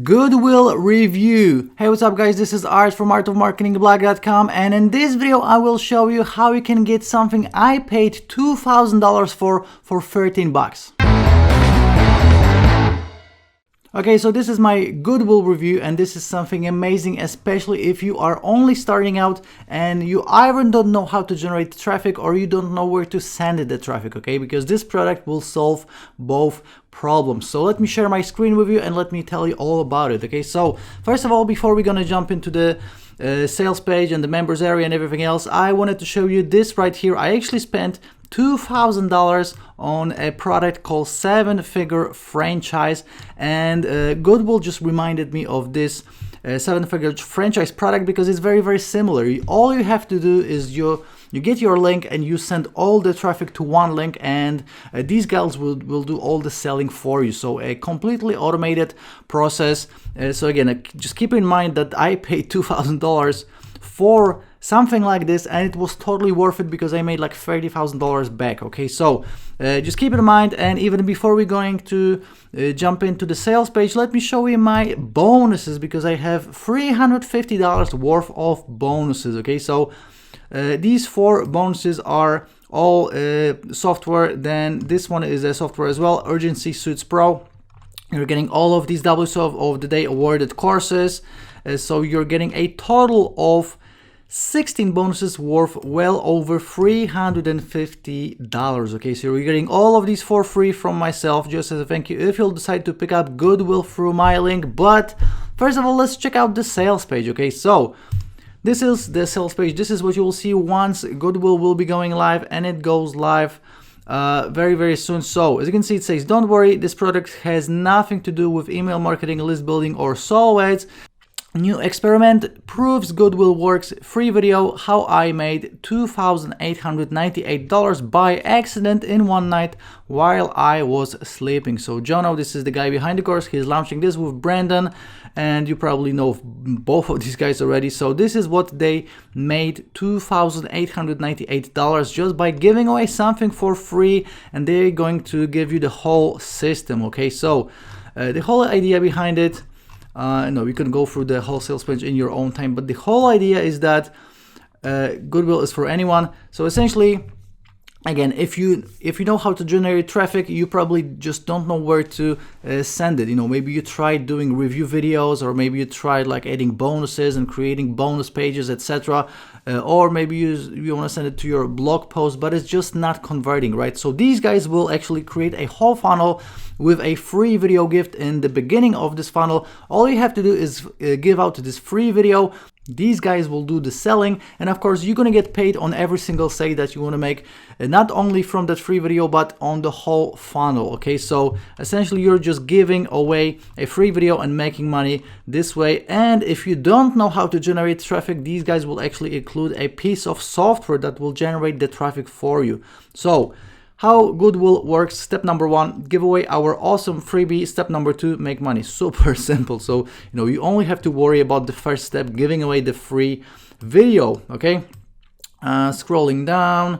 Goodwill review. Hey, what's up guys, this is Art from artofmarketingblog.com, and in this video I will show you how you can get something I paid $2,000 for 13 bucks. Okay, so this is my Goodwill review, and this is something amazing, especially if you are only starting out and you either don't know how to generate traffic or you don't know where to send the traffic, okay? Because this product will solve both problems. So let me share my screen with you and let me tell you all about it, okay? So first of all, before we're gonna jump into the sales page and the members area and everything else, I wanted to show you this right here. I actually spent $2,000 on a product called 7-Figure Franchise, and Goodwill just reminded me of this 7-Figure Franchise product because it's very, very similar. All you have to do is you get your link and you send all the traffic to one link, and these guys will do all the selling for you. So a completely automated process. So again, just keep in mind that I paid $2,000 for something like this, and it was totally worth it because I made like $30,000 back. Okay, so just keep it in mind. And even before we're going to jump into the sales page, let me show you my bonuses, because I have $350 worth of bonuses. Okay, so these 4 bonuses are all software. Then this one is a software as well, Urgency Suits Pro. You're getting all of these WSO of the Day awarded courses. So you're getting a total of 16 bonuses worth well over $350. Okay, so you're getting all of these for free from myself, just as a thank you if you'll decide to pick up Goodwill through my link. But first of all, let's check out the sales page. Okay, so this is the sales page. This is what you will see once Goodwill will be going live, and it goes live very, very soon. So as you can see, it says, don't worry, this product has nothing to do with email marketing, list building, or solo ads. New experiment proves Goodwill works. Free video, how I made $2,898 by accident in one night while I was sleeping. So Jono, this is the guy behind the course. He's launching this with Brendan, and you probably know both of these guys already. So this is what they made, $2,898 just by giving away something for free, and they're going to give you the whole system. Okay, so the whole idea behind it, no, you can go through the whole sales page in your own time, but the whole idea is that Goodwill is for anyone. So essentially, again, if you know how to generate traffic, you probably just don't know where to send it. You know, maybe you tried doing review videos, or maybe you tried like adding bonuses and creating bonus pages, etc. Or maybe you want to send it to your blog post, but it's just not converting, right? So these guys will actually create a whole funnel with a free video gift in the beginning of this funnel. All you have to do is give out this free video. These guys will do the selling, and of course you're gonna get paid on every single sale that you want to make, not only from that free video but on the whole funnel. Okay, so essentially you're just giving away a free video and making money this way. And if you don't know how to generate traffic, these guys will actually include a piece of software that will generate the traffic for you. So how Goodwill works: step number 1, give away our awesome freebie. Step number 2, make money. Super simple. So you only have to worry about the first step, giving away the free video. Okay, scrolling down,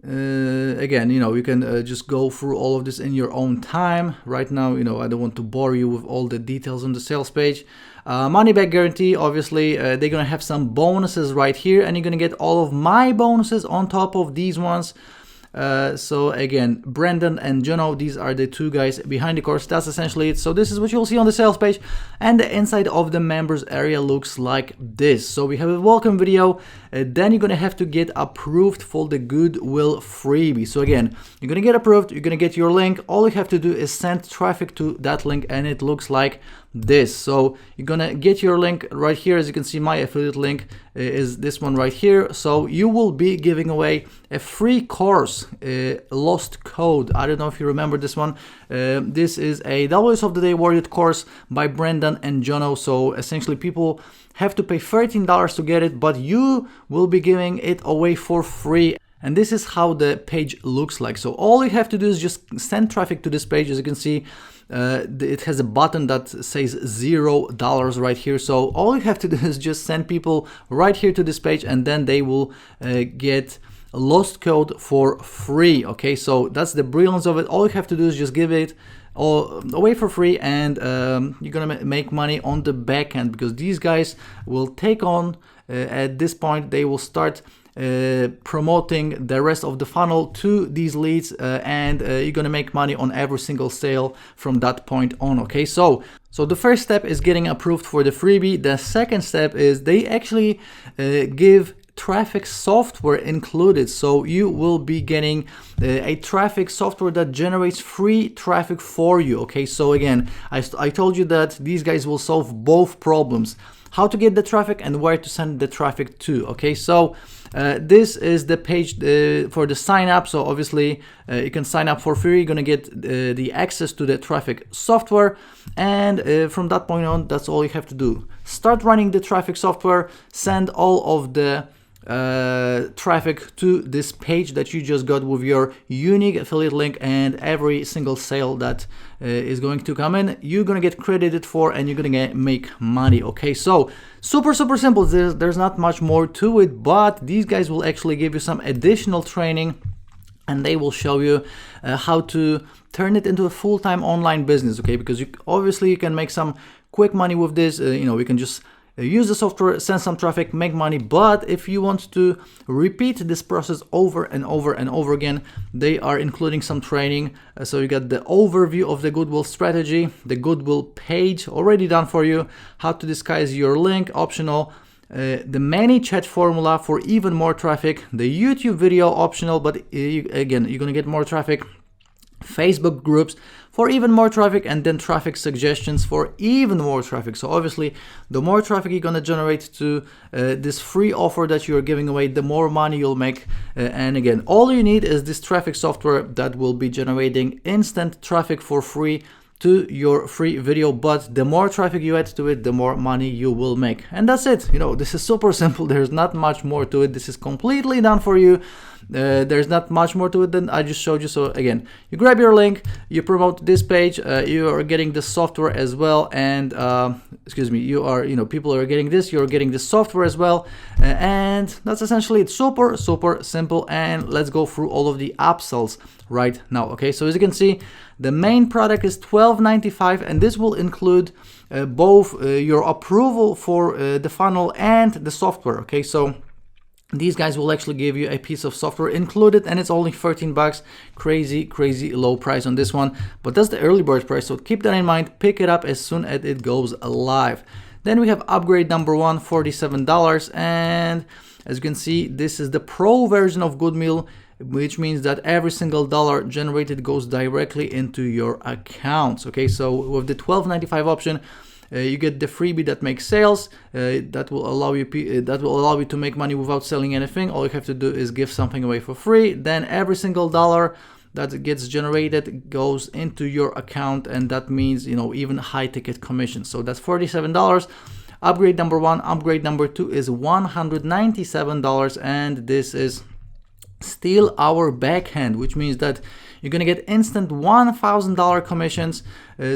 again, you can just go through all of this in your own time. Right now, I don't want to bore you with all the details on the sales page. Money back guarantee, obviously they're gonna have some bonuses right here, and you're gonna get all of my bonuses on top of these ones. So again, Brendan and Jono, these are the 2 guys behind the course. That's essentially it. So this is what you'll see on the sales page, and the inside of the members area looks like this. So we have a welcome video, then you're gonna have to get approved for the Goodwill freebie. So again, you're gonna get approved, you're gonna get your link. All you have to do is send traffic to that link, and it looks like this. So you're gonna get your link right here. As you can see, my affiliate link is this one right here. So you will be giving away a free course, Lost Code. I don't know if you remember this one. This is a WS of the Day awarded course by Brendan and Jono. So essentially people have to pay $13 to get it, but you will be giving it away for free. And this is how the page looks like. So all you have to do is just send traffic to this page. As you can see, it has a button that says $0 right here. So all you have to do is just send people right here to this page, and then they will get Lost Code for free. Okay, so that's the brilliance of it. All you have to do is just give it away for free, and you're gonna make money on the back end, because these guys will take on at this point, they will start promoting the rest of the funnel to these leads, and you're gonna make money on every single sale from that point on. Okay, so the first step is getting approved for the freebie. The second step is they actually give traffic software included, so you will be getting a traffic software that generates free traffic for you. Okay, so again, I told you that these guys will solve both problems: how to get the traffic and where to send the traffic to. Okay, so this is the page for the sign up. So obviously you can sign up for free. You're gonna get the access to the traffic software, and from that point on, that's all you have to do. Start running the traffic software, send all of the traffic to this page that you just got with your unique affiliate link, and every single sale that is going to come in, you're gonna get credited for, and you're gonna make money. Okay, so super simple. There's not much more to it, but these guys will actually give you some additional training, and they will show you how to turn it into a full-time online business. Okay, because obviously you can make some quick money with this. We can just use the software, send some traffic, make money. But if you want to repeat this process over and over and over again, they are including some training. So you got the overview of the Goodwill strategy, the Goodwill page already done for you, how to disguise your link, optional, the ManyChat formula for even more traffic, the YouTube video optional, but again, you're gonna get more traffic, Facebook groups for even more traffic, and then traffic suggestions for even more traffic. So obviously, the more traffic you're gonna generate to this free offer that you're giving away, the more money you'll make. And again, all you need is this traffic software that will be generating instant traffic for free to your free video. But the more traffic you add to it, the more money you will make. And that's it. This is super simple. There's not much more to it. This is completely done for you. There's not much more to it than I just showed you. So again, you grab your link, you promote this page, you are getting the software as well, and people are getting this, you're getting the software as well, and that's essentially it. Super simple. And let's go through all of the upsells right now. Okay, so as you can see, the main product is $12.95, and this will include both your approval for the funnel and the software. Okay, so these guys will actually give you a piece of software included, and it's only 13 bucks. Crazy low price on this one, but that's the early bird price, so keep that in mind. Pick it up as soon as it goes live. Then we have upgrade number one, $47, and as you can see, this is the pro version of Goodwill, which means that every single dollar generated goes directly into your accounts. Okay, so with the $12.95 option, you get the freebie that makes sales, that will allow you to make money without selling anything. All you have to do is give something away for free. Then every single dollar that gets generated goes into your account, and that means even high ticket commissions. So that's $47. Upgrade number one. Upgrade number two is $197, and this is still our backhand, which means that you're gonna get instant $1,000 commissions.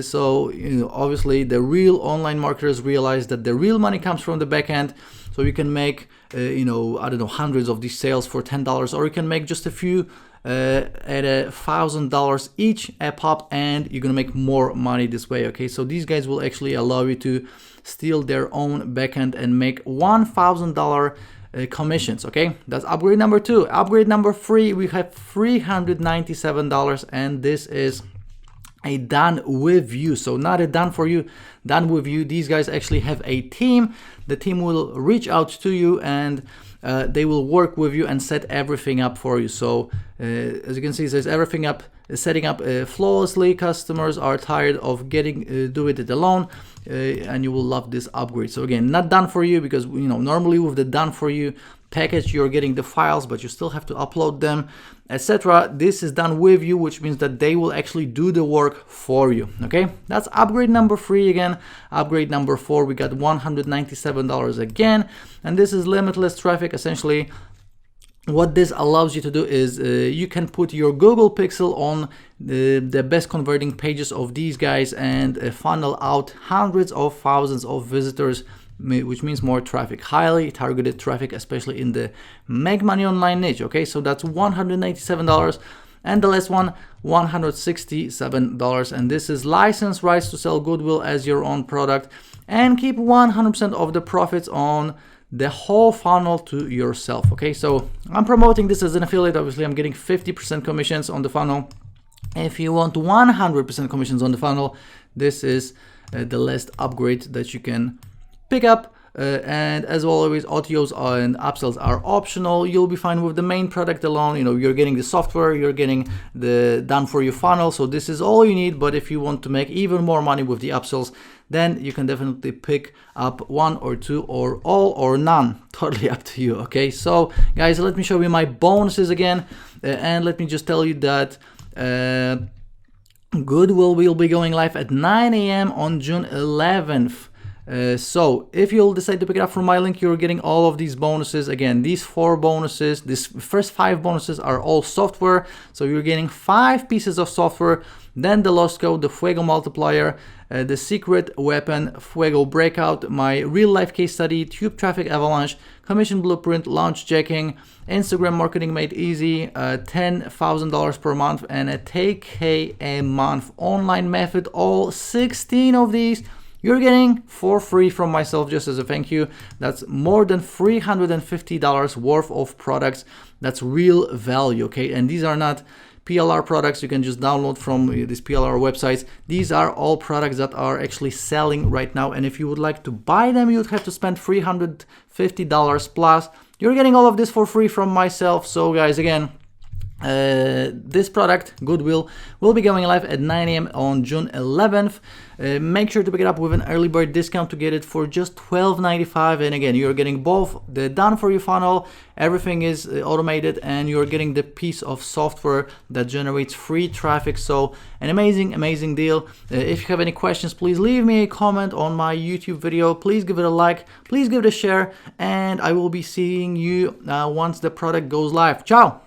So obviously the real online marketers realize that the real money comes from the backend. So you can make hundreds of these sales for $10, or you can make just a few at $1,000 each a pop, and you're gonna make more money this way. Okay, so these guys will actually allow you to steal their own backend and make $1,000 commissions. Okay, that's upgrade number two. Upgrade number three, we have $397, and this is a done with you. So not a done for you, done with you. These guys actually have a team. The team will reach out to you, and they will work with you and set everything up for you. So as you can see, it says everything up, setting up flawlessly. Customers are tired of do it alone, and you will love this upgrade. So again, not done for you, because normally with the done for you package, you're getting the files, but you still have to upload them, etc. This is done with you, which means that they will actually do the work for you. Okay, that's upgrade number three. Again, upgrade number four, we got $197 again, and this is limitless traffic. Essentially, what this allows you to do is you can put your Google Pixel on the best converting pages of these guys, and funnel out hundreds of thousands of visitors, which means more traffic, highly targeted traffic, especially in the make money online niche. Okay, so that's $197. And the last one, $167, and this is license rights to sell Goodwill as your own product and keep 100% of the profits on the whole funnel to yourself. Okay, so I'm promoting this as an affiliate. Obviously I'm getting 50% commissions on the funnel. If you want 100% commissions on the funnel, this is the last upgrade that you can pick up. And as always, OTOs and upsells are optional. You'll be fine with the main product alone. You know, you're getting the software, you're getting the done for you funnel, so this is all you need. But if you want to make even more money with the upsells, then you can definitely pick up one or two or all or none, totally up to you. Okay, so guys, let me show you my bonuses again, and let me just tell you that Goodwill will be going live at 9 a.m. on June 11th. So if you'll decide to pick it up from my link, you're getting all of these bonuses. Again, these 4 bonuses, these first 5 bonuses are all software. So you're getting 5 pieces of software, then the lost code, the Fuego multiplier, the secret weapon, Fuego breakout, my real life case study, tube traffic avalanche, commission blueprint, launch jacking, Instagram marketing made easy, $10,000 per month, and a 10K a month online method. All 16 of these you're getting for free from myself, just as a thank you. That's more than $350 worth of products. That's real value, okay? And these are not PLR products you can just download from these PLR websites. These are all products that are actually selling right now, and if you would like to buy them, you would have to spend $350 plus. You're getting all of this for free from myself. So guys, again, this product, Goodwill, will be going live at 9 a.m. on June 11th. Make sure to pick it up with an early bird discount to get it for just $12.95. And again, you're getting both the done for you funnel, everything is automated, and you're getting the piece of software that generates free traffic. So an amazing deal. If you have any questions, please leave me a comment on my YouTube video. Please give it a like, please give it a share, and I will be seeing you once the product goes live. Ciao.